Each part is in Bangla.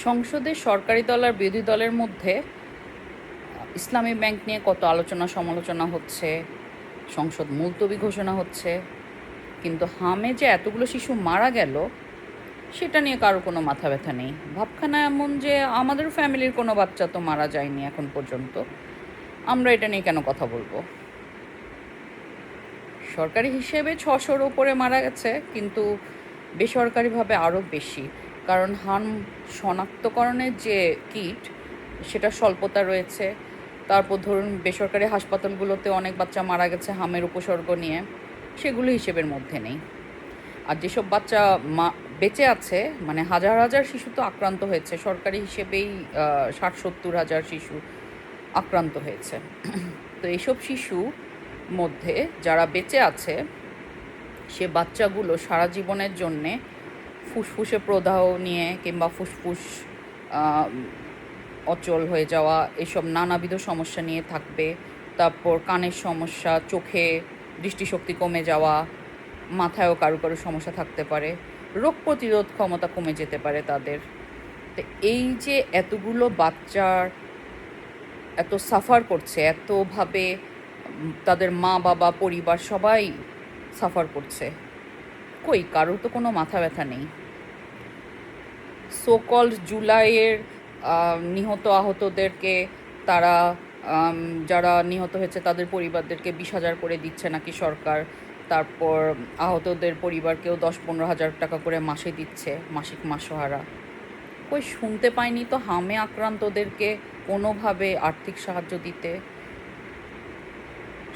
সংসদে সরকারি দল আর বিরোধী দলের মধ্যে ইসলামী ব্যাংক নিয়ে কত আলোচনা সমালোচনা হচ্ছে, সংসদ মুলতবি ঘোষণা হচ্ছে, কিন্তু হামে যে এতগুলো শিশু মারা গেল সেটা নিয়ে কারো কোনো মাথা ব্যথা নেই। ভাবখানা এমন যে আমাদের ফ্যামিলির কোনো বাচ্চা তো মারা যায়নি এখন পর্যন্ত, আমরা এটা নিয়ে কেন কথা বলবো? সরকারি হিসেবে 600-র ওপরে মারা গেছে, কিন্তু বেসরকারিভাবে আরও বেশি, কারণ হাম শনাক্তকরণের যে কিট সেটা স্বল্পতা রয়েছে। তারপর ধরুন বেসরকারি হাসপাতালগুলোতে অনেক বাচ্চা মারা গেছে হামের উপসর্গ নিয়ে, সেগুলো হিসেবের মধ্যে নেই। আর যেসব বাচ্চা বেঁচে আছে, মানে হাজার হাজার শিশু তো আক্রান্ত হয়েছে, সরকারি হিসেবেই 60-70 হাজার শিশু আক্রান্ত হয়েছে। তো এইসব শিশু মধ্যে যারা বেঁচে আছে সে বাচ্চাগুলো সারা জীবনের জন্যে ফুসফুসে প্রদাহ নিয়ে কিংবা ফুসফুস অচল হয়ে যাওয়া এসব নানাবিধ সমস্যা নিয়ে থাকবে। তারপর কানের সমস্যা, চোখে দৃষ্টিশক্তি কমে যাওয়া, মাথায়ও কারো কারো সমস্যা থাকতে পারে, রোগ প্রতিরোধ ক্ষমতা কমে যেতে পারে তাদের। তো এই যে এতগুলো বাচ্চার এত সাফার করছে, এতভাবে তাদের মা বাবা পরিবার সবাই সাফার করছে, কই কারোর তো কোনো মাথা ব্যথা নেই। সোকল্ড জুলাইয়ের নিহত আহতদেরকে তারা যারা নিহত হয়েছে তাদের পরিবারদেরকে 20,000 করে দিচ্ছে নাকি সরকার। তারপর আহতদের পরিবারকেও 10-15 হাজার টাকা করে মাসে দিচ্ছে, মাসিক মাসোহারা। কই শুনতে পাইনি তো হামে আক্রান্তদেরকে কোনোভাবে আর্থিক সাহায্য দিতে।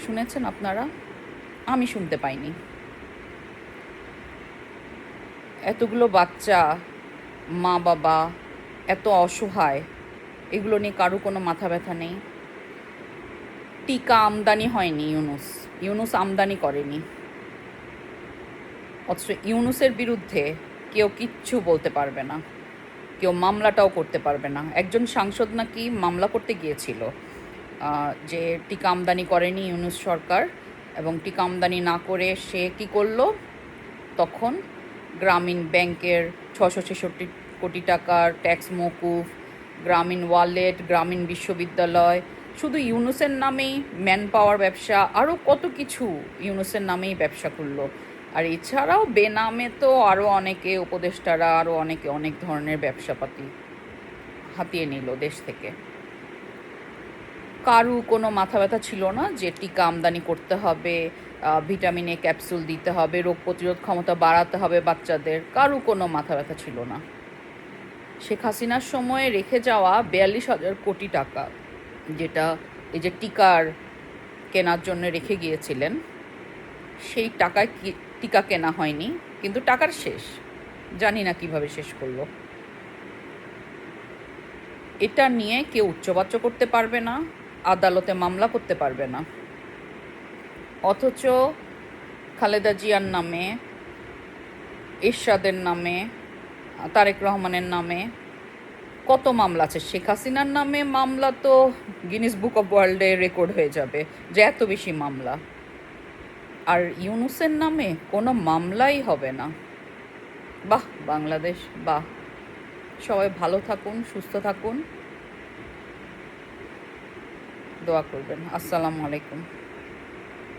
শুনেছেন আপনারা? আমি শুনতে পাইনি। এতগুলো বাচ্চা, মা বাবা এত অসহায়, এগুলো নিয়ে কারো কোনো মাথা ব্যথা নেই। টিকা আমদানি হয়নি, ইউনুস আমদানি করেনি, অথচ ইউনুসের বিরুদ্ধে কেউ কিচ্ছু বলতে পারবে না, কেউ মামলাটাও করতে পারবে না। একজন সাংসদ নাকি মামলা করতে গিয়েছিল যে টিকা আমদানি করেনি ইউনুস সরকার, এবং টিকা আমদানি না করে সে কী করলো, তখন গ্রামীণ ব্যাংকের 666 কোটি টাকার ট্যাক্স মওকুফ, গ্রামীণ ওয়ালেট, গ্রামীণ বিশ্ববিদ্যালয়, শুধু ইউনুসের নামেই ম্যান পাওয়ার ব্যবসা, আরও কত কিছু ইউনুসের নামেই ব্যবসা করলো। আর এছাড়াও বেনামে তো আরও অনেকে, উপদেষ্টারা আরও অনেকে অনেক ধরনের ব্যবসাপাতি হাতিয়ে নিল দেশ থেকে। কারু কোনো মাথা ব্যথা ছিল না যে টিকা আমদানি করতে হবে, ভিটামিন এ ক্যাপসুল দিতে হবে, রোগ প্রতিরোধ ক্ষমতা বাড়াতে হবে বাচ্চাদের, কারু কোনো মাথা ব্যথা ছিল না। শেখ হাসিনার সময়ে রেখে যাওয়া 42,000 কোটি টাকা, যেটা এই যে টিকার কেনার জন্য রেখে গিয়েছিলেন, সেই টাকায় টিকা কেনা হয়নি, কিন্তু টাকার শেষ, জানি না কিভাবে শেষ করলো। এটা নিয়ে কেউ উচ্চবাচ্য করতে পারবে না, আদালতে মামলা করতে পারবে না। অথচ খালেদা জিয়ার নামে, এরশাদের নামে, তারেক রহমানের নামে কত মামলা আছে। শেখ হাসিনার নামে মামলা তো গিনিস বুক অফ ওয়ার্ল্ডে রেকর্ড হয়ে যাবে যে এত বেশি মামলা। আর ইউনুসের নামে কোনো মামলাই হবে না। বাহ বাংলাদেশ, বাহ। সবাই ভালো থাকুন, সুস্থ থাকুন, দোয়া করবেন। আসসালামু আলাইকুম।